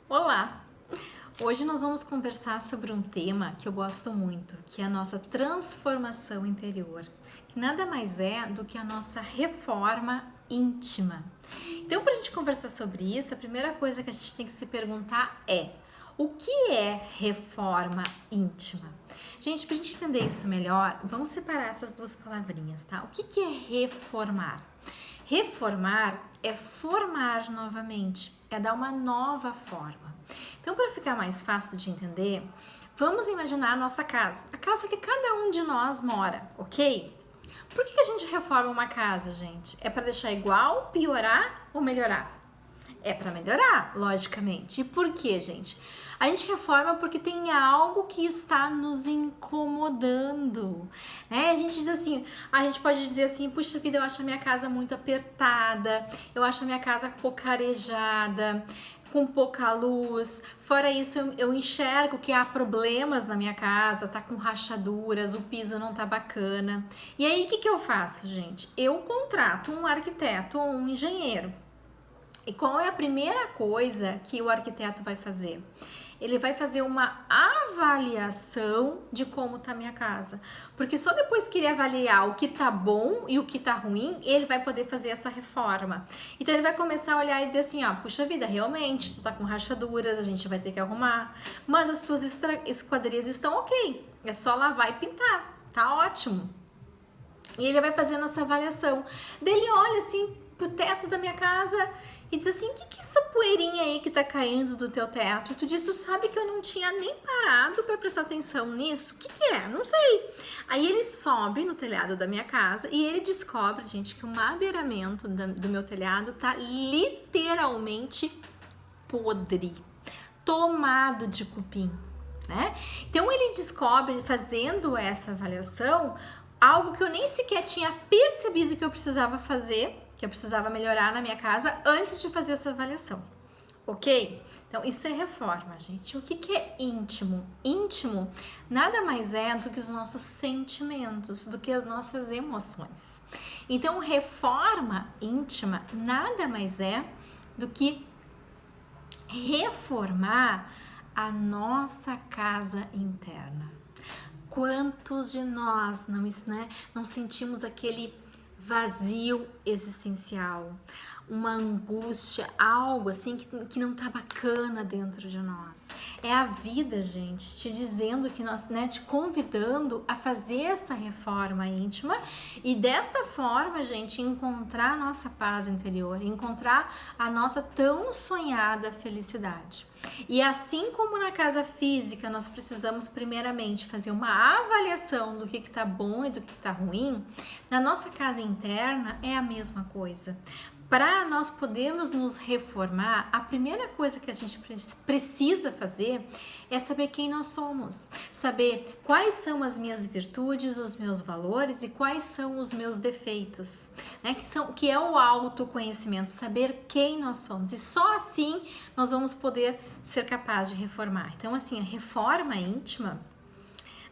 Olá! Hoje nós vamos conversar sobre um tema que eu gosto muito, que é a nossa transformação interior, que nada mais é do que a nossa reforma íntima. Então, para a gente conversar sobre isso, a primeira coisa que a gente tem que se perguntar é: o que é reforma íntima? Gente, para a gente entender isso melhor, vamos separar essas duas palavrinhas, tá? O que é reformar? Reformar é formar novamente, é dar uma nova forma. Então, para ficar mais fácil de entender, vamos imaginar a nossa casa, a casa que cada um de nós mora, ok? Por que a gente reforma uma casa, gente? É para deixar igual, piorar ou melhorar? É para melhorar, logicamente. E por quê, gente? A gente reforma porque tem algo que está nos incomodando, né? A gente diz assim, a gente pode dizer assim, puxa vida, eu acho a minha casa muito apertada, eu acho a minha casa pouco arejada, com pouca luz. Fora isso, eu enxergo que há problemas na minha casa, tá com rachaduras, o piso não tá bacana. E aí, o que eu faço, gente? Eu contrato um arquiteto ou um engenheiro. E qual é a primeira coisa que o arquiteto vai fazer? Ele vai fazer uma avaliação de como tá a minha casa. Porque só depois que ele avaliar o que tá bom e o que tá ruim, ele vai poder fazer essa reforma. Então ele vai começar a olhar e dizer assim, ó, puxa vida, realmente, tu tá com rachaduras, a gente vai ter que arrumar. Mas as tuas esquadrias estão ok. É só lavar e pintar. Tá ótimo. E ele vai fazendo essa avaliação. Daí ele olha assim pro teto da minha casa e diz assim, o que é essa poeirinha aí que tá caindo do teu teto? E tu diz, tu sabe que eu não tinha nem parado para prestar atenção nisso? O que é? Não sei. Aí ele sobe no telhado da minha casa e ele descobre, gente, que o madeiramento do meu telhado tá literalmente podre, tomado de cupim, né? Então ele descobre, fazendo essa avaliação, algo que eu nem sequer tinha percebido que eu precisava fazer, que eu precisava melhorar na minha casa antes de fazer essa avaliação, ok? Então isso é reforma, gente. O que é íntimo? Íntimo nada mais é do que os nossos sentimentos, do que as nossas emoções. Então reforma íntima nada mais é do que reformar a nossa casa interna. Quantos de nós não sentimos aquele vazio existencial, uma angústia, algo assim que não tá bacana dentro de nós? É a vida, gente, te dizendo que nós, te convidando a fazer essa reforma íntima e dessa forma, gente, encontrar a nossa paz interior, encontrar a nossa tão sonhada felicidade. E assim como na casa física, nós precisamos primeiramente fazer uma avaliação do que tá bom e do que tá ruim, na nossa casa interna é a mesma coisa. Para nós podermos nos reformar, a primeira coisa que a gente precisa fazer é saber quem nós somos, saber quais são as minhas virtudes, os meus valores e quais são os meus defeitos, né? Que é o autoconhecimento, saber quem nós somos. E só assim nós vamos poder ser capazes de reformar. Então, assim, a reforma íntima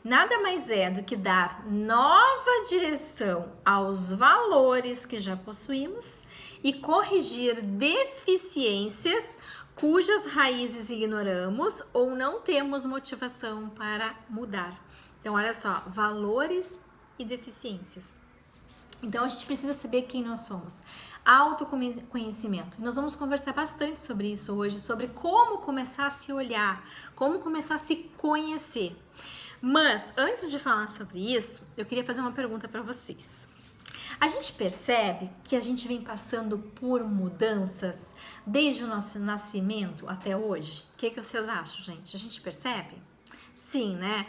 nada mais é do que dar nova direção aos valores que já possuímos e corrigir deficiências cujas raízes ignoramos ou não temos motivação para mudar. Então, olha só, valores e deficiências. Então, a gente precisa saber quem nós somos. Autoconhecimento. Nós vamos conversar bastante sobre isso hoje, sobre como começar a se olhar, como começar a se conhecer. Mas, antes de falar sobre isso, eu queria fazer uma pergunta para vocês. A gente percebe que a gente vem passando por mudanças desde o nosso nascimento até hoje? O que vocês acham, gente? A gente percebe? Sim, né?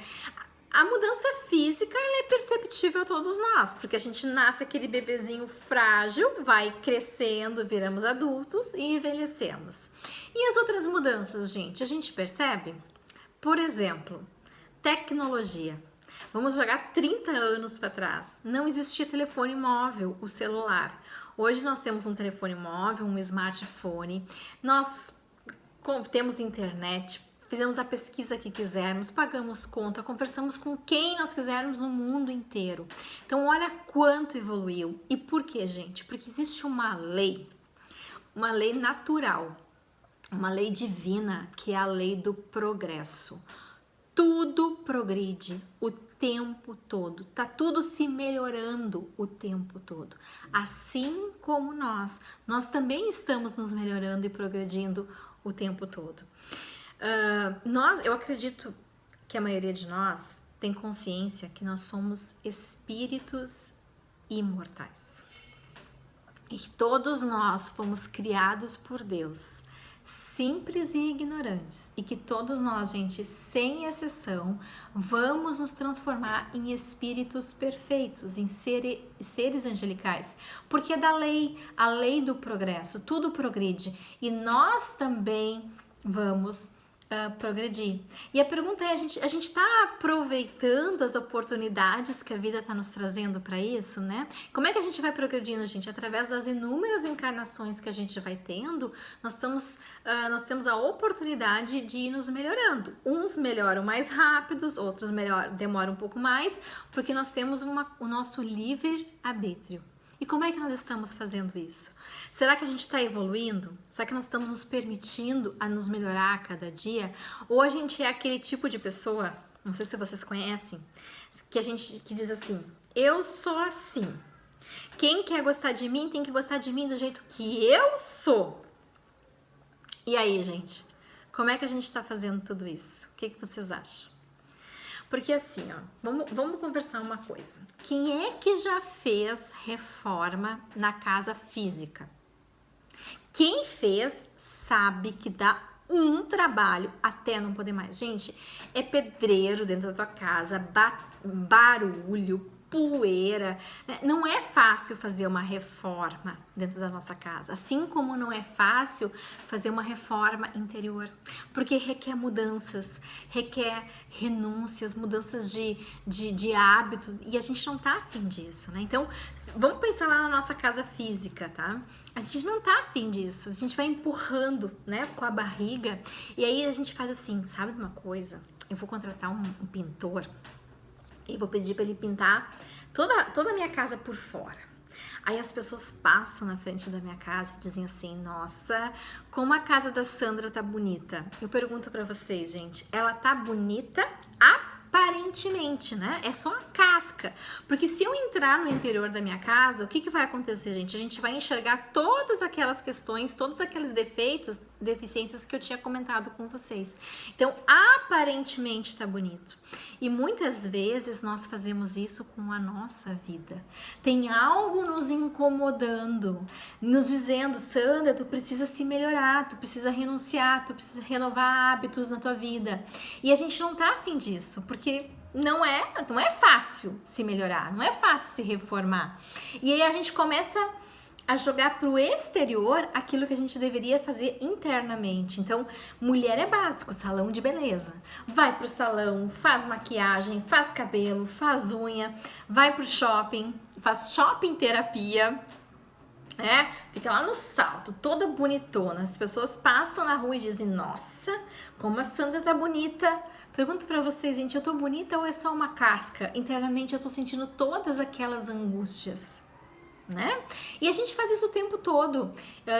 A mudança física ela é perceptível a todos nós, porque a gente nasce aquele bebezinho frágil, vai crescendo, viramos adultos e envelhecemos. E as outras mudanças, gente, a gente percebe? Por exemplo, tecnologia. Vamos jogar 30 anos para trás. Não existia telefone móvel, o celular. Hoje nós temos um telefone móvel, um smartphone. Nós temos internet, fizemos a pesquisa que quisermos, pagamos conta, conversamos com quem nós quisermos no mundo inteiro. Então, olha quanto evoluiu. E por quê, gente? Porque existe uma lei natural. uma lei divina, que é a lei do progresso. Tudo progride o tempo todo, tá tudo se melhorando o tempo todo. Assim como nós também estamos nos melhorando e progredindo o tempo todo. Eu acredito que a maioria de nós tem consciência que nós somos espíritos imortais. E todos nós fomos criados por Deus, simples e ignorantes, e que todos nós, gente, sem exceção, vamos nos transformar em espíritos perfeitos, em seres angelicais, porque é da lei, a lei do progresso, tudo progride, e nós também vamos progredir. E a pergunta é, a gente está aproveitando as oportunidades que a vida está nos trazendo para isso, né? Como é que a gente vai progredindo, gente? Através das inúmeras encarnações que a gente vai tendo, nós temos a oportunidade de ir nos melhorando. Uns melhoram mais rápidos, outros demoram um pouco mais, porque nós temos o nosso livre-arbítrio. E como é que nós estamos fazendo isso? Será que a gente está evoluindo? Será que nós estamos nos permitindo a nos melhorar a cada dia? Ou a gente é aquele tipo de pessoa, não sei se vocês conhecem, que diz assim, eu sou assim. Quem quer gostar de mim tem que gostar de mim do jeito que eu sou. E aí, gente, como é que a gente está fazendo tudo isso? O que vocês acham? Porque assim, ó, vamos conversar uma coisa. Quem é que já fez reforma na casa física? Quem fez sabe que dá um trabalho até não poder mais. Gente, é pedreiro dentro da tua casa, barulho, poeira, né? Não é fácil fazer uma reforma dentro da nossa casa, assim como não é fácil fazer uma reforma interior, porque requer mudanças, requer renúncias, mudanças de hábito, e a gente não tá afim disso, né? Então, vamos pensar lá na nossa casa física, tá? A gente não tá afim disso, a gente vai empurrando, né, com a barriga, e aí a gente faz assim, sabe de uma coisa? Eu vou contratar um pintor e vou pedir para ele pintar toda a minha casa por fora. Aí as pessoas passam na frente da minha casa e dizem assim, nossa, como a casa da Sandra tá bonita. Eu pergunto para vocês, gente, ela tá bonita aparentemente, né? É só a casca. Porque se eu entrar no interior da minha casa, o que vai acontecer, gente? A gente vai enxergar todas aquelas questões, todos aqueles defeitos, deficiências que eu tinha comentado com vocês. Então, aparentemente tá bonito. E muitas vezes nós fazemos isso com a nossa vida. Tem algo nos incomodando, nos dizendo, Sandra, tu precisa se melhorar, tu precisa renunciar, tu precisa renovar hábitos na tua vida. E a gente não tá afim disso, porque não é fácil se melhorar, não é fácil se reformar. E aí a gente começa a jogar pro exterior aquilo que a gente deveria fazer internamente. Então, mulher é básico, salão de beleza. Vai pro salão, faz maquiagem, faz cabelo, faz unha, vai pro shopping, faz shopping terapia, né? Fica lá no salto, toda bonitona. As pessoas passam na rua e dizem, nossa, como a Sandra tá bonita. Pergunto pra vocês, gente, eu tô bonita ou é só uma casca? Internamente eu tô sentindo todas aquelas angústias, né? E a gente faz isso o tempo todo,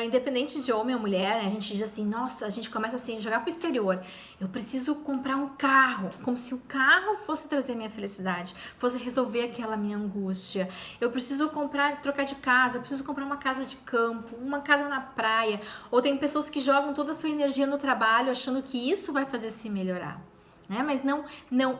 independente de homem ou mulher, né? A gente diz assim, nossa, a gente começa assim, a jogar pro exterior, eu preciso comprar um carro, como se o carro fosse trazer minha felicidade, fosse resolver aquela minha angústia, eu preciso trocar de casa, eu preciso comprar uma casa de campo, uma casa na praia, ou tem pessoas que jogam toda a sua energia no trabalho, achando que isso vai fazer se melhorar, né? Mas não,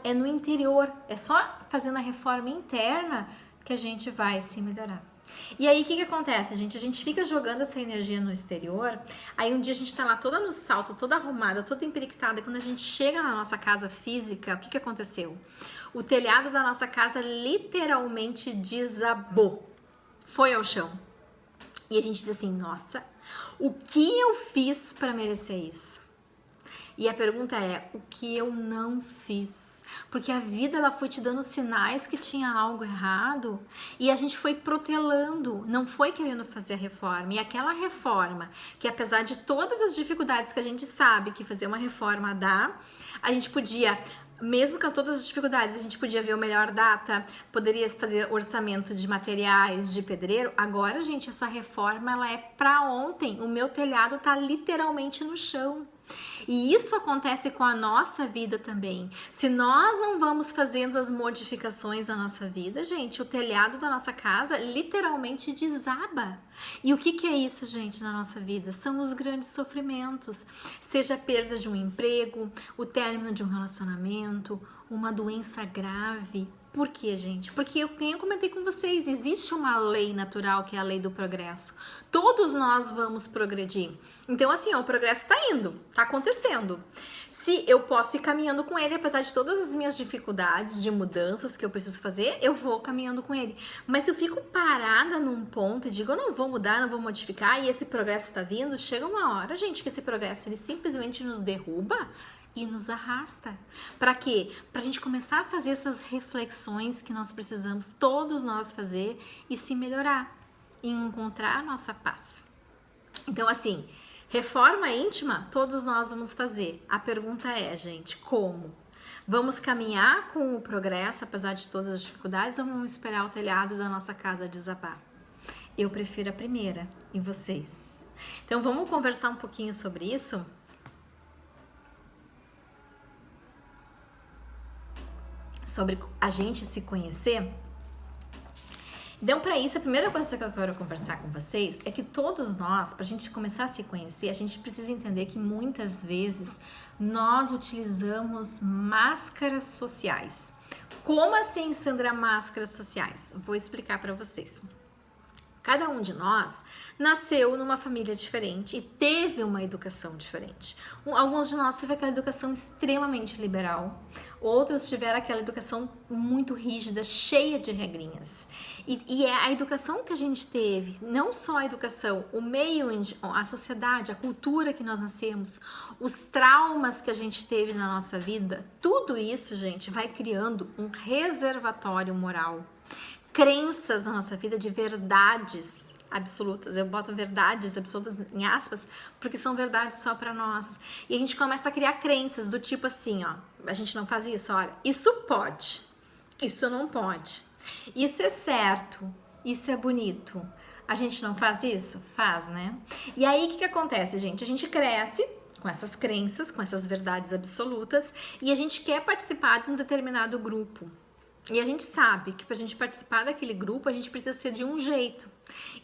é no interior, é só fazendo a reforma interna que a gente vai se melhorar. E aí, o que acontece, gente? A gente fica jogando essa energia no exterior, aí um dia a gente tá lá toda no salto, toda arrumada, toda emperiquitada, e quando a gente chega na nossa casa física, o que aconteceu? O telhado da nossa casa literalmente desabou, foi ao chão. E a gente diz assim, nossa, o que eu fiz para merecer isso? E a pergunta é, o que eu não fiz? Porque a vida, ela foi te dando sinais que tinha algo errado e a gente foi protelando, não foi querendo fazer a reforma. E aquela reforma, que apesar de todas as dificuldades que a gente sabe que fazer uma reforma dá, a gente podia Mesmo com todas as dificuldades, a gente podia ver o melhor data, poderia fazer orçamento de materiais, de pedreiro. Agora, gente, essa reforma ela é para ontem. O meu telhado tá literalmente no chão. E isso acontece com a nossa vida também. Se nós não vamos fazendo as modificações da nossa vida, gente, o telhado da nossa casa literalmente desaba. E o que é isso, gente, na nossa vida? São os grandes sofrimentos, seja a perda de um emprego, o término de um relacionamento, uma doença grave. Por quê, gente? Porque eu comentei com vocês, existe uma lei natural que é a lei do progresso. Todos nós vamos progredir. Então, assim, ó, o progresso está indo, está acontecendo. Se eu posso ir caminhando com ele, apesar de todas as minhas dificuldades de mudanças que eu preciso fazer, eu vou caminhando com ele. Mas se eu fico parada num ponto e digo, eu não vou mudar, não vou modificar, e esse progresso está vindo, chega uma hora, gente, que esse progresso ele simplesmente nos derruba e nos arrasta. Para quê? Para a gente começar a fazer essas reflexões que nós precisamos, todos nós fazer e se melhorar, e encontrar a nossa paz. Então, assim, reforma íntima, todos nós vamos fazer. A pergunta é, gente, como? Vamos caminhar com o progresso, apesar de todas as dificuldades, ou vamos esperar o telhado da nossa casa desabar? Eu prefiro a primeira, e vocês? Então, vamos conversar um pouquinho sobre isso? Sobre a gente se conhecer. Então, para isso, a primeira coisa que eu quero conversar com vocês é que todos nós, para a gente começar a se conhecer, a gente precisa entender que muitas vezes nós utilizamos máscaras sociais. Como assim, Sandra, máscaras sociais? Vou explicar para vocês. Cada um de nós nasceu numa família diferente e teve uma educação diferente. Alguns de nós tiveram aquela educação extremamente liberal, outros tiveram aquela educação muito rígida, cheia de regrinhas. E é a educação que a gente teve, não só a educação, o meio, a sociedade, a cultura que nós nascemos, os traumas que a gente teve na nossa vida, tudo isso, gente, vai criando um reservatório moral. Crenças na nossa vida de verdades absolutas. Eu boto verdades absolutas em aspas, porque são verdades só para nós. E a gente começa a criar crenças do tipo assim, ó, a gente não faz isso, olha, isso pode, isso não pode, isso é certo, isso é bonito. A gente não faz isso? Faz, né? E aí, o que acontece, gente? A gente cresce com essas crenças, com essas verdades absolutas, e a gente quer participar de um determinado grupo. E a gente sabe que para a gente participar daquele grupo, a gente precisa ser de um jeito.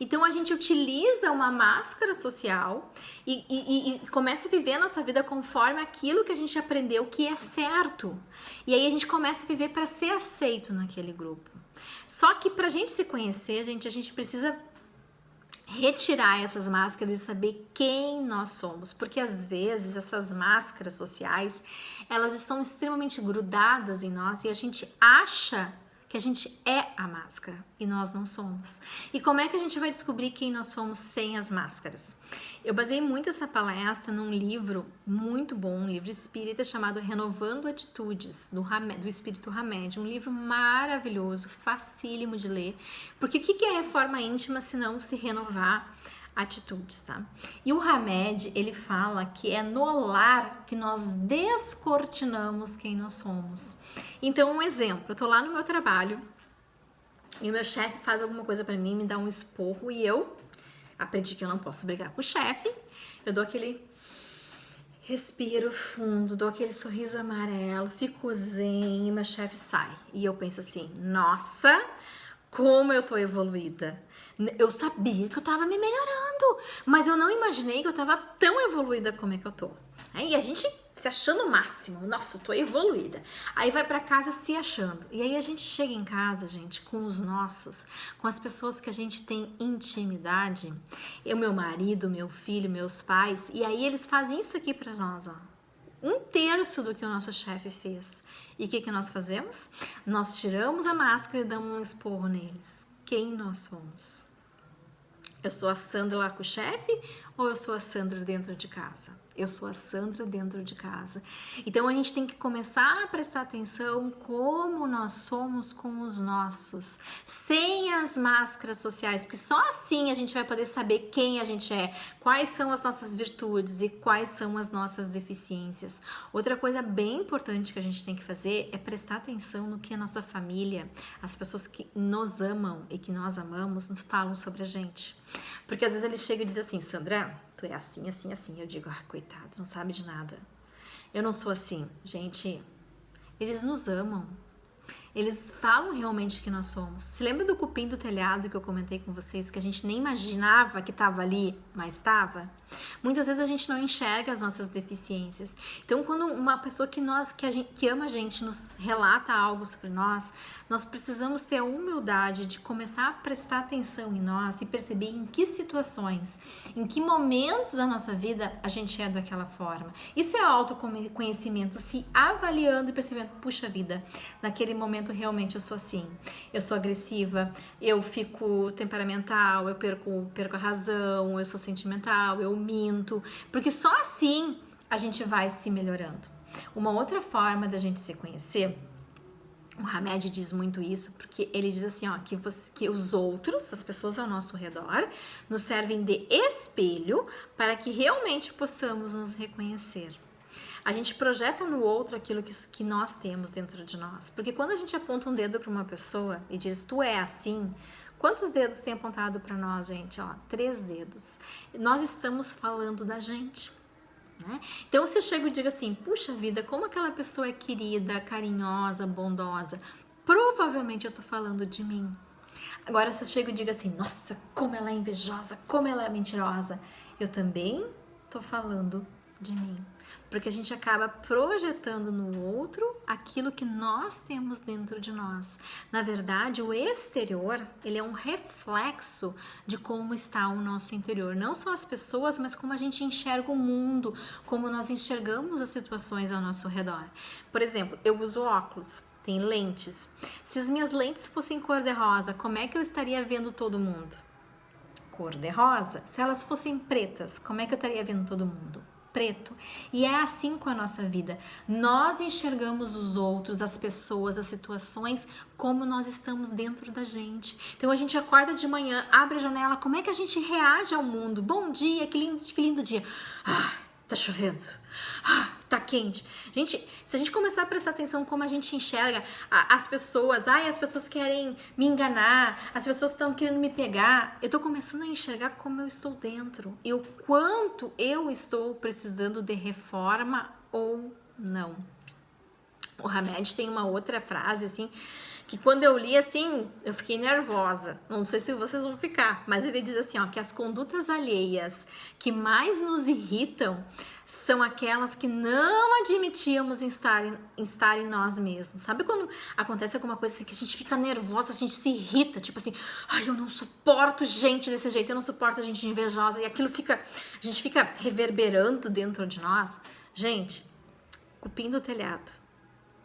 Então, a gente utiliza uma máscara social e começa a viver a nossa vida conforme aquilo que a gente aprendeu que é certo. E aí, a gente começa a viver para ser aceito naquele grupo. Só que para a gente se conhecer, gente, a gente precisa retirar essas máscaras e saber quem nós somos, porque às vezes essas máscaras sociais, elas estão extremamente grudadas em nós e a gente acha que a gente é a máscara e nós não somos. E como é que a gente vai descobrir quem nós somos sem as máscaras? Eu baseei muito essa palestra num livro muito bom, um livro espírita chamado Renovando Atitudes, do Espírito Hamed, um livro maravilhoso, facílimo de ler, porque o que é reforma íntima se não se renovar atitudes, tá? E o Hamed, ele fala que é no lar que nós descortinamos quem nós somos. Então, um exemplo, eu tô lá no meu trabalho e o meu chefe faz alguma coisa pra mim, me dá um esporro e eu aprendi que eu não posso brigar com o chefe, eu dou aquele respiro fundo, dou aquele sorriso amarelo, fico zen e meu chefe sai. E eu penso assim, nossa, como eu tô evoluída. Eu sabia que eu tava me melhorando, mas eu não imaginei que eu tava tão evoluída como é que eu tô. Aí a gente se achando o máximo, nossa, eu tô evoluída. Aí vai pra casa se achando. E aí a gente chega em casa, gente, com os nossos, com as pessoas que a gente tem intimidade, eu, meu marido, meu filho, meus pais, e aí eles fazem isso aqui pra nós, ó. 1/3 do que o nosso chefe fez. E o que nós fazemos? Nós tiramos a máscara e damos um esporro neles. Quem nós somos? Eu sou a Sandra lá com o chefe ou eu sou a Sandra dentro de casa? Eu sou a Sandra dentro de casa. Então a gente tem que começar a prestar atenção como nós somos com os nossos, sem as máscaras sociais, porque só assim a gente vai poder saber quem a gente é, quais são as nossas virtudes e quais são as nossas deficiências. Outra coisa bem importante que a gente tem que fazer é prestar atenção no que a nossa família, as pessoas que nos amam e que nós amamos, nos falam sobre a gente. Porque às vezes eles chegam e dizem assim, Sandra, tu é assim, assim, assim. Eu digo, coitado, não sabe de nada. Eu não sou assim. Gente, eles nos amam. Eles falam realmente que nós somos. Se lembra do cupim do telhado que eu comentei com vocês, que a gente nem imaginava que estava ali, mas estava? Muitas vezes a gente não enxerga as nossas deficiências. Então, quando uma pessoa que ama a gente nos relata algo sobre nós precisamos ter a humildade de começar a prestar atenção em nós e perceber em que situações, em que momentos da nossa vida a gente é daquela forma. Isso é autoconhecimento, se avaliando e percebendo, puxa vida, naquele momento realmente eu sou assim, eu sou agressiva, eu fico temperamental, eu perco a razão, eu sou sentimental, eu minto, porque só assim a gente vai se melhorando. Uma outra forma da gente se conhecer, o Hamed diz muito isso, porque ele diz assim, ó, que os outros, as pessoas ao nosso redor, nos servem de espelho para que realmente possamos nos reconhecer. A gente projeta no outro aquilo que nós temos dentro de nós. Porque quando a gente aponta um dedo para uma pessoa e diz, tu é assim, quantos dedos tem apontado para nós, gente? Ó, 3 dedos. Nós estamos falando da gente. Né? Então, se eu chego e digo assim, puxa vida, como aquela pessoa é querida, carinhosa, bondosa, provavelmente eu tô falando de mim. Agora, se eu chego e digo assim, nossa, como ela é invejosa, como ela é mentirosa, eu também tô falando de mim. Porque a gente acaba projetando no outro aquilo que nós temos dentro de nós. Na verdade, o exterior, ele é um reflexo de como está o nosso interior. Não só as pessoas, mas como a gente enxerga o mundo, como nós enxergamos as situações ao nosso redor. Por exemplo, eu uso óculos, tem lentes. Se as minhas lentes fossem cor-de-rosa, como é que eu estaria vendo todo mundo? Cor-de-rosa. Se elas fossem pretas, como é que eu estaria vendo todo mundo? Preto. E é assim com a nossa vida. Nós enxergamos os outros, as pessoas, as situações como nós estamos dentro da gente. Então a gente acorda de manhã, abre a janela, como é que a gente reage ao mundo? Bom dia, que lindo dia. Tá chovendo. Tá quente. Gente, se a gente começar a prestar atenção como a gente enxerga as pessoas, as pessoas querem me enganar, as pessoas estão querendo me pegar, eu tô começando a enxergar como eu estou dentro e o quanto eu estou precisando de reforma ou não. O Hamed tem uma outra frase assim, que quando eu li assim, eu fiquei nervosa. Não sei se vocês vão ficar, mas ele diz assim, ó, que as condutas alheias que mais nos irritam são aquelas que não admitíamos estar em nós mesmos. Sabe quando acontece alguma coisa assim que a gente fica nervosa, a gente se irrita, tipo assim, eu não suporto gente desse jeito, eu não suporto gente invejosa, e aquilo a gente fica reverberando dentro de nós. Gente, cupim do telhado.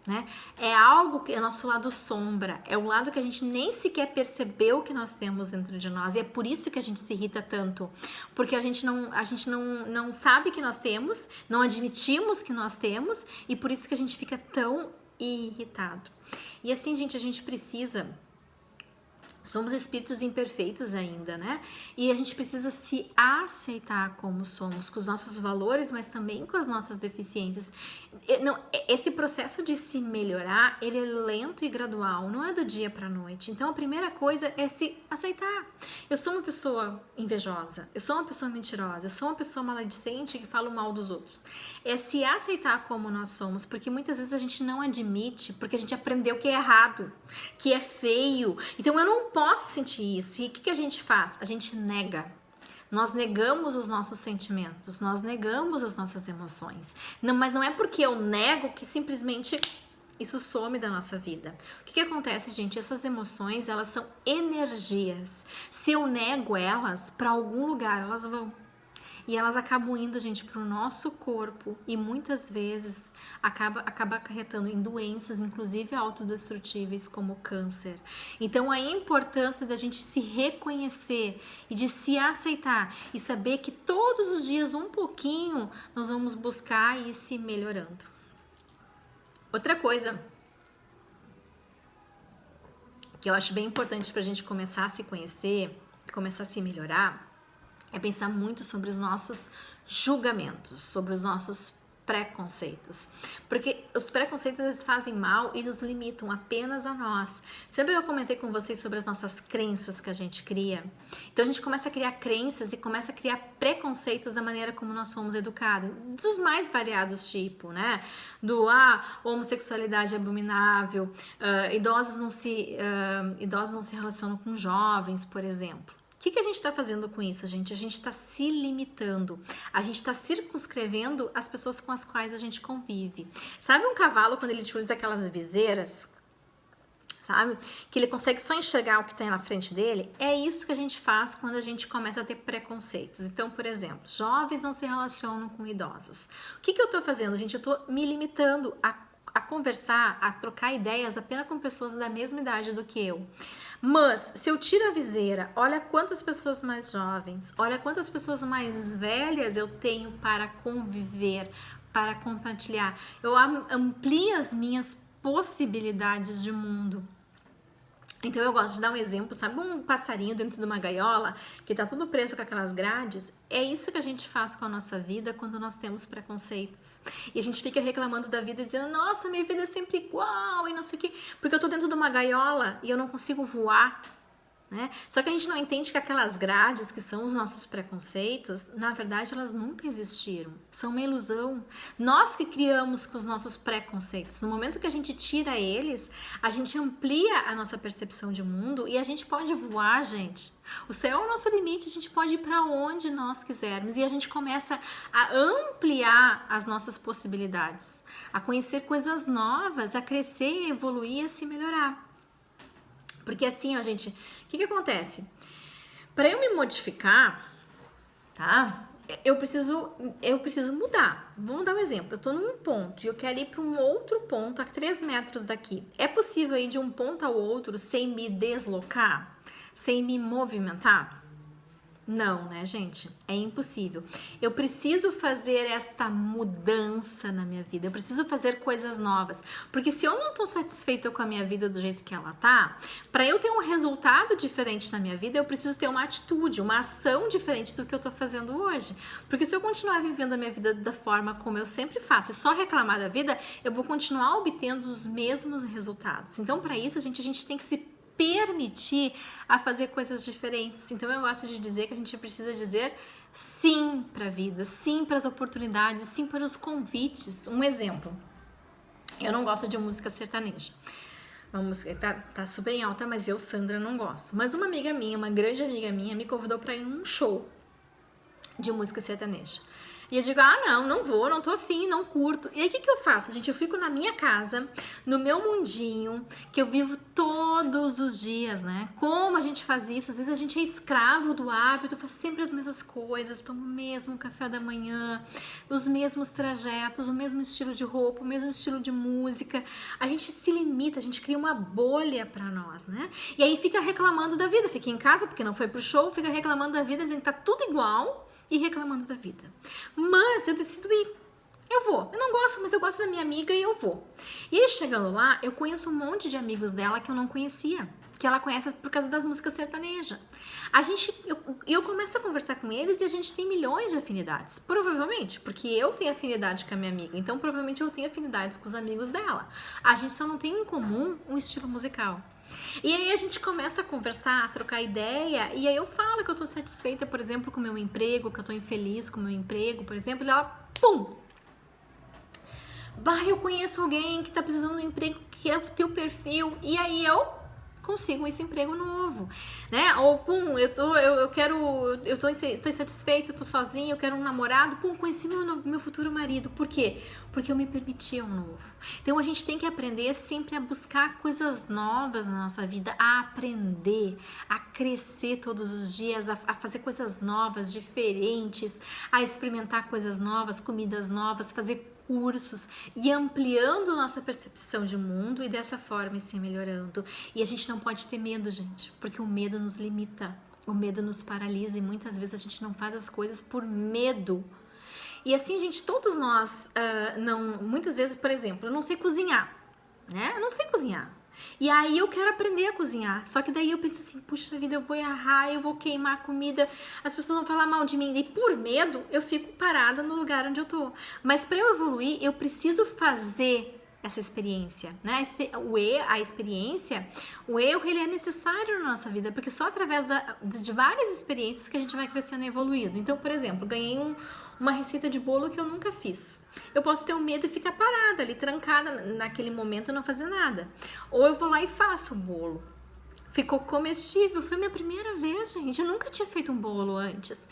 Né? É algo que é nosso lado sombra, é um lado que a gente nem sequer percebeu que nós temos dentro de nós, e é por isso que a gente se irrita tanto, porque a gente não sabe que nós temos, não admitimos que nós temos, e por isso que a gente fica tão irritado. E assim, gente, a gente precisa... Somos espíritos imperfeitos ainda, né? E a gente precisa se aceitar como somos, com os nossos valores, mas também com as nossas deficiências. Esse processo de se melhorar, ele é lento e gradual, não é do dia para a noite. Então, a primeira coisa é se aceitar. Eu sou uma pessoa invejosa, eu sou uma pessoa mentirosa, eu sou uma pessoa maledicente que fala mal dos outros. É se aceitar como nós somos, porque muitas vezes a gente não admite, porque a gente aprendeu que é errado, que é feio. Então, eu não posso sentir isso. E o que a gente faz? A gente nega. Nós negamos os nossos sentimentos, nós negamos as nossas emoções. Não, mas não é porque eu nego que simplesmente isso some da nossa vida. O que acontece, gente? Essas emoções, elas são energias. Se eu nego elas, para algum lugar elas vão. e elas acabam indo, gente, para o nosso corpo e muitas vezes acaba acarretando em doenças, inclusive autodestrutíveis, como câncer. Então, a importância da gente se reconhecer e de se aceitar e saber que todos os dias, um pouquinho, nós vamos buscar e ir se melhorando. Outra coisa que eu acho bem importante para a gente começar a se conhecer, começar a se melhorar, é pensar muito sobre os nossos julgamentos, sobre os nossos preconceitos. Porque os preconceitos eles fazem mal e nos limitam apenas a nós. Sempre eu comentei com vocês sobre as nossas crenças que a gente cria. Então a gente começa a criar crenças e começa a criar preconceitos da maneira como nós fomos educados, dos mais variados tipos, né? Do homossexualidade é abominável, idosos não se relacionam com jovens, por exemplo. O que a gente está fazendo com isso, gente? A gente está se limitando, a gente está circunscrevendo as pessoas com as quais a gente convive. Sabe um cavalo quando ele utiliza aquelas viseiras, sabe? Que ele consegue só enxergar o que tem na frente dele? É isso que a gente faz quando a gente começa a ter preconceitos. Então, por exemplo, jovens não se relacionam com idosos. O que eu estou fazendo, gente? Eu estou me limitando a conversar, a trocar ideias apenas com pessoas da mesma idade do que eu. Mas, se eu tiro a viseira, olha quantas pessoas mais jovens, olha quantas pessoas mais velhas eu tenho para conviver, para compartilhar. Eu amplio as minhas possibilidades de mundo. Então eu gosto de dar um exemplo, sabe um passarinho dentro de uma gaiola que tá tudo preso com aquelas grades? É isso que a gente faz com a nossa vida quando nós temos preconceitos. E a gente fica reclamando da vida dizendo, nossa, minha vida é sempre igual e não sei o quê, porque eu tô dentro de uma gaiola e eu não consigo voar. Né? Só que a gente não entende que aquelas grades que são os nossos preconceitos, na verdade elas nunca existiram, são uma ilusão. Nós que criamos com os nossos preconceitos. No momento que a gente tira eles, a gente amplia a nossa percepção de mundo e a gente pode voar, gente. O céu é o nosso limite, a gente pode ir para onde nós quisermos e a gente começa a ampliar as nossas possibilidades, a conhecer coisas novas, a crescer, a evoluir, a se melhorar. Porque assim, ó, gente, o que acontece? Para eu me modificar, tá? Eu preciso mudar. Vamos dar um exemplo. Eu tô num ponto e eu quero ir para um outro ponto a 3 metros daqui. É possível ir de um ponto ao outro sem me deslocar? Sem me movimentar? Não, né, gente? É impossível. Eu preciso fazer esta mudança na minha vida. Eu preciso fazer coisas novas. Porque se eu não tô satisfeita com a minha vida do jeito que ela tá, para eu ter um resultado diferente na minha vida, eu preciso ter uma atitude, uma ação diferente do que eu tô fazendo hoje. Porque se eu continuar vivendo a minha vida da forma como eu sempre faço e só reclamar da vida, eu vou continuar obtendo os mesmos resultados. Então, para isso, a gente tem que se permitir a fazer coisas diferentes. Então eu gosto de dizer que a gente precisa dizer sim para a vida, sim para as oportunidades, sim para os convites. Um exemplo, eu não gosto de música sertaneja. Uma música tá super em alta, mas eu, Sandra, não gosto. Mas uma amiga minha, uma grande amiga minha, me convidou para ir num show de música sertaneja. E eu digo, não vou, não tô afim, não curto. E aí o que eu faço, gente? Eu fico na minha casa, no meu mundinho, que eu vivo todos os dias, né? Como a gente faz isso? Às vezes a gente é escravo do hábito, faz sempre as mesmas coisas, toma o mesmo café da manhã, os mesmos trajetos, o mesmo estilo de roupa, o mesmo estilo de música. A gente se limita, a gente cria uma bolha pra nós, né? E aí fica reclamando da vida, fica em casa porque não foi pro show, fica reclamando da vida, dizendo que tá tudo igual, e reclamando da vida. Mas eu decido ir. Eu vou. Eu não gosto, mas eu gosto da minha amiga e eu vou. E aí, chegando lá, eu conheço um monte de amigos dela que eu não conhecia, que ela conhece por causa das músicas sertanejas. Eu começo a conversar com eles e a gente tem milhões de afinidades. Provavelmente, porque eu tenho afinidade com a minha amiga, então provavelmente eu tenho afinidades com os amigos dela. A gente só não tem em comum um estilo musical. E aí a gente começa a conversar, a trocar ideia, e aí eu falo que eu tô satisfeita, por exemplo, com o meu emprego, que eu tô infeliz com o meu emprego, por exemplo, e ela, pum! Eu conheço alguém que tá precisando de um emprego que é o teu perfil, e aí eu consigo esse emprego novo, né? Ou, pum, eu tô insatisfeito, eu tô sozinha, eu quero um namorado, pum, conheci meu futuro marido. Por quê? Porque eu me permiti um novo. Então a gente tem que aprender sempre a buscar coisas novas na nossa vida, a aprender, a crescer todos os dias, a fazer coisas novas, diferentes, a experimentar coisas novas, comidas novas, fazer cursos e ampliando nossa percepção de mundo e dessa forma se melhorando. E a gente não pode ter medo, gente, porque o medo nos limita, o medo nos paralisa e muitas vezes a gente não faz as coisas por medo. E assim, gente, todos nós, muitas vezes, por exemplo, eu não sei cozinhar, né? Eu não sei cozinhar. E aí eu quero aprender a cozinhar. Só que daí eu penso assim, puxa vida, eu vou errar, eu vou queimar a comida, as pessoas vão falar mal de mim. E por medo, eu fico parada no lugar onde eu tô. Mas para eu evoluir, eu preciso fazer essa experiência, né? A experiência, o erro, ele é necessário na nossa vida, porque só através de várias experiências que a gente vai crescendo e evoluindo. Então, por exemplo, ganhei uma receita de bolo que eu nunca fiz. Eu posso ter um medo e ficar parada ali, trancada naquele momento e não fazer nada. Ou eu vou lá e faço o bolo. Ficou comestível, foi minha primeira vez, gente. Eu nunca tinha feito um bolo antes.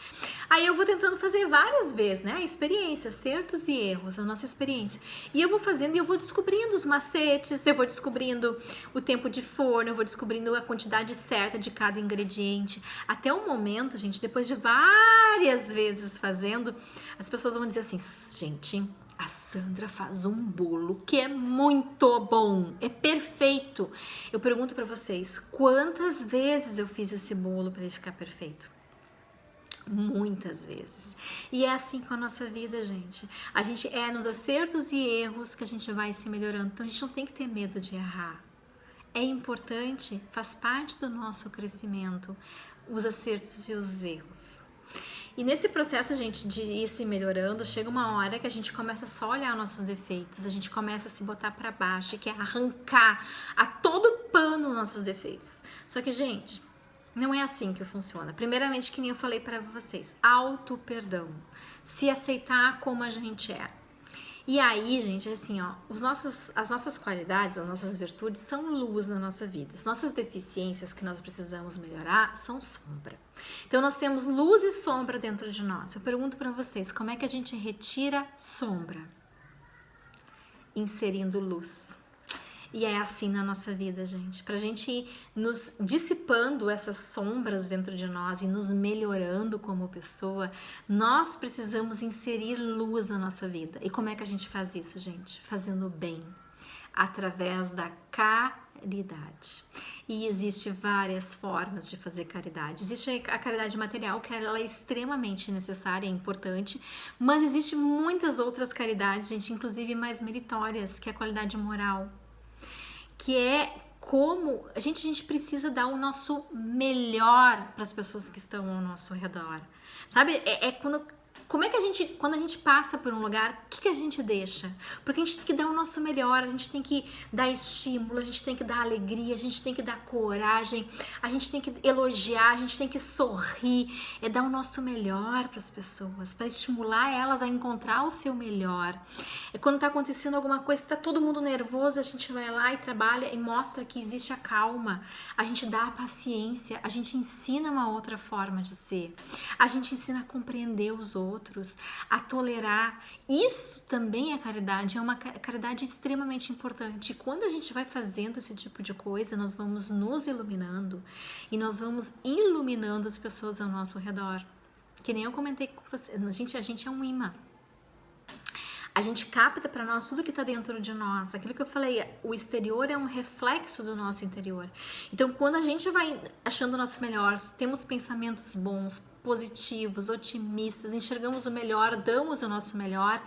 Aí eu vou tentando fazer várias vezes, né? A experiência, acertos e erros, a nossa experiência. E eu vou fazendo e eu vou descobrindo os macetes, eu vou descobrindo o tempo de forno, eu vou descobrindo a quantidade certa de cada ingrediente. Até o momento, gente, depois de várias vezes fazendo, as pessoas vão dizer assim, gente, a Sandra faz um bolo que é muito bom, é perfeito. Eu pergunto pra vocês, quantas vezes eu fiz esse bolo para ele ficar perfeito? Muitas vezes. E é assim com a nossa vida, gente. A gente é nos acertos e erros que a gente vai se melhorando. Então a gente não tem que ter medo de errar. É importante, faz parte do nosso crescimento, os acertos e os erros. E nesse processo, gente, de ir se melhorando, chega uma hora que a gente começa só a olhar nossos defeitos, a gente começa a se botar pra baixo, que é arrancar a todo pano nossos defeitos. Só que, gente, não é assim que funciona. Primeiramente, que nem eu falei pra vocês, auto-perdão, se aceitar como a gente é. E aí, gente, assim, ó, as nossas qualidades, as nossas virtudes são luz na nossa vida. As nossas deficiências que nós precisamos melhorar são sombra. Então, nós temos luz e sombra dentro de nós. Eu pergunto para vocês, como é que a gente retira sombra? Inserindo luz. E é assim na nossa vida, gente. Pra gente ir nos dissipando essas sombras dentro de nós e nos melhorando como pessoa, nós precisamos inserir luz na nossa vida. E como é que a gente faz isso, gente? Fazendo bem, através da caridade. E existe várias formas de fazer caridade. Existe a caridade material, que ela é extremamente necessária e importante, mas existe muitas outras caridades, gente, inclusive mais meritórias, que é a qualidade moral, que é como a gente precisa dar o nosso melhor para as pessoas que estão ao nosso redor, sabe? Como é que quando a gente passa por um lugar, o que a gente deixa? Porque a gente tem que dar o nosso melhor, a gente tem que dar estímulo, a gente tem que dar alegria, a gente tem que dar coragem, a gente tem que elogiar, a gente tem que sorrir, é dar o nosso melhor para as pessoas, para estimular elas a encontrar o seu melhor. É quando tá acontecendo alguma coisa que tá todo mundo nervoso, a gente vai lá e trabalha e mostra que existe a calma, a gente dá a paciência, a gente ensina uma outra forma de ser, a gente ensina a compreender os outros, a tolerar. Isso também é caridade, é uma caridade extremamente importante. E quando a gente vai fazendo esse tipo de coisa, nós vamos nos iluminando e nós vamos iluminando as pessoas ao nosso redor. Que nem eu comentei com você, a gente é um imã. A gente capta para nós tudo que está dentro de nós. Aquilo que eu falei, o exterior é um reflexo do nosso interior. Então, quando a gente vai achando o nosso melhor, temos pensamentos bons, positivos, otimistas, enxergamos o melhor, damos o nosso melhor,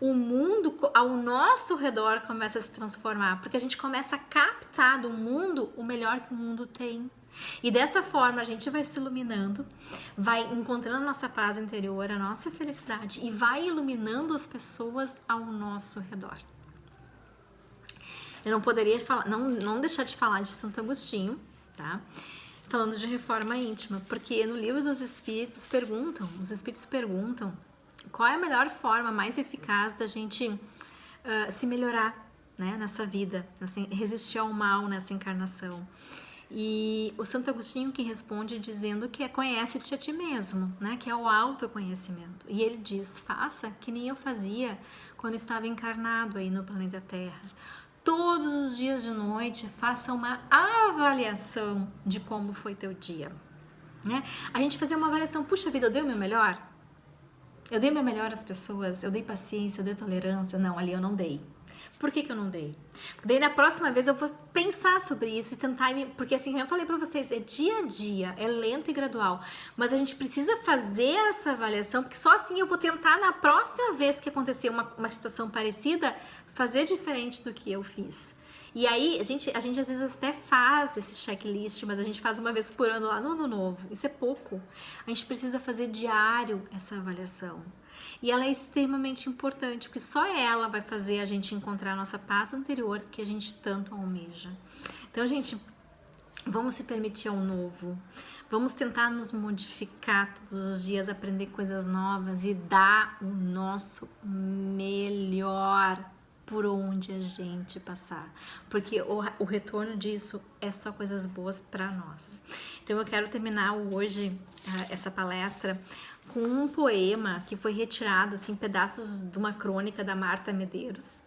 o mundo ao nosso redor começa a se transformar, porque a gente começa a captar do mundo o melhor que o mundo tem. E dessa forma a gente vai se iluminando, vai encontrando a nossa paz interior, a nossa felicidade e vai iluminando as pessoas ao nosso redor. Eu não poderia falar, não deixar de falar de Santo Agostinho, tá? Falando de reforma íntima, porque no livro dos Espíritos os Espíritos perguntam qual é a melhor forma mais eficaz da gente se melhorar, né, nessa vida, resistir ao mal nessa encarnação. E o Santo Agostinho que responde dizendo que é conhece-te a ti mesmo, né? Que é o autoconhecimento. E ele diz, faça que nem eu fazia quando estava encarnado aí no planeta Terra. Todos os dias de noite, faça uma avaliação de como foi teu dia, né? A gente fazer uma avaliação, puxa vida, eu dei o meu melhor? Eu dei o meu melhor às pessoas? Eu dei paciência, eu dei tolerância? Não, ali eu não dei. Por que eu não dei? Porque daí na próxima vez eu vou pensar sobre isso e tentar... Porque assim, eu falei pra vocês, é dia a dia, é lento e gradual. Mas a gente precisa fazer essa avaliação, porque só assim eu vou tentar na próxima vez que acontecer uma situação parecida, fazer diferente do que eu fiz. E aí, a gente às vezes até faz esse checklist, mas a gente faz uma vez por ano lá no ano novo. Isso é pouco. A gente precisa fazer diário essa avaliação. E ela é extremamente importante, porque só ela vai fazer a gente encontrar a nossa paz anterior que a gente tanto almeja. Então, gente, vamos se permitir ao novo. Vamos tentar nos modificar todos os dias, aprender coisas novas e dar o nosso melhor por onde a gente passar, porque o retorno disso é só coisas boas para nós. Então eu quero terminar hoje essa palestra com um poema que foi retirado, assim, pedaços de uma crônica da Marta Medeiros,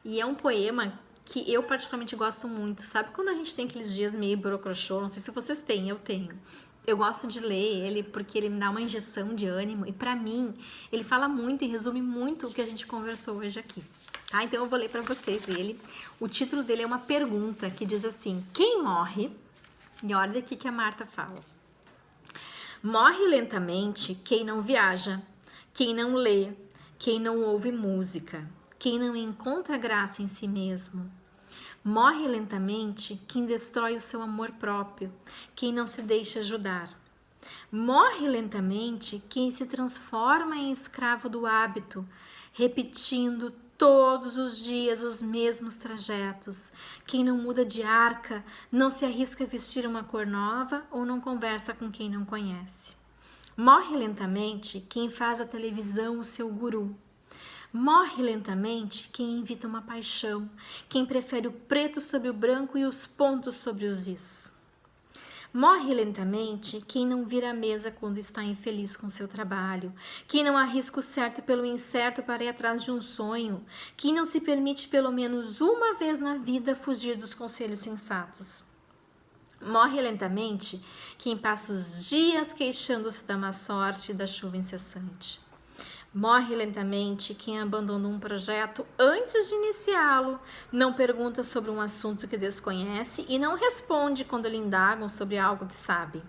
e é um poema que eu particularmente gosto muito. Sabe quando a gente tem aqueles dias meio brocochô? Não sei se vocês têm, eu tenho. Eu gosto de ler ele porque ele me dá uma injeção de ânimo e para mim ele fala muito e resume muito o que a gente conversou hoje aqui. Tá? Então eu vou ler para vocês ele. O título dele é uma pergunta que diz assim: quem morre? E olha daqui que a Marta fala. Morre lentamente quem não viaja, quem não lê, quem não ouve música, quem não encontra graça em si mesmo. Morre lentamente quem destrói o seu amor próprio, quem não se deixa ajudar. Morre lentamente quem se transforma em escravo do hábito, repetindo todos os dias os mesmos trajetos. Quem não muda de arca, não se arrisca a vestir uma cor nova ou não conversa com quem não conhece. Morre lentamente quem faz a televisão o seu guru. Morre lentamente quem invita uma paixão, quem prefere o preto sobre o branco e os pontos sobre os is. Morre lentamente quem não vira a mesa quando está infeliz com seu trabalho, quem não arrisca o certo pelo incerto para ir atrás de um sonho, quem não se permite pelo menos uma vez na vida fugir dos conselhos sensatos. Morre lentamente quem passa os dias queixando-se da má sorte e da chuva incessante. Morre lentamente quem abandona um projeto antes de iniciá-lo, não pergunta sobre um assunto que desconhece e não responde quando lhe indagam sobre algo que sabe.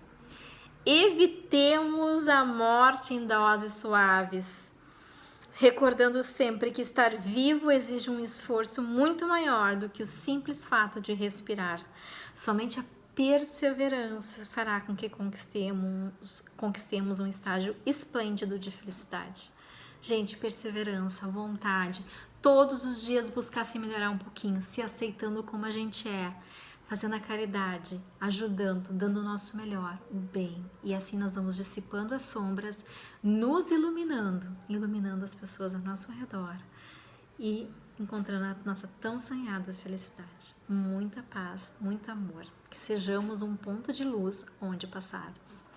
Evitemos a morte em doses suaves, recordando sempre que estar vivo exige um esforço muito maior do que o simples fato de respirar. Somente a perseverança fará com que conquistemos um estágio esplêndido de felicidade. Gente, perseverança, vontade, todos os dias buscar se melhorar um pouquinho, se aceitando como a gente é, fazendo a caridade, ajudando, dando o nosso melhor, o bem. E assim nós vamos dissipando as sombras, nos iluminando as pessoas ao nosso redor e encontrando a nossa tão sonhada felicidade. Muita paz, muito amor, que sejamos um ponto de luz onde passarmos.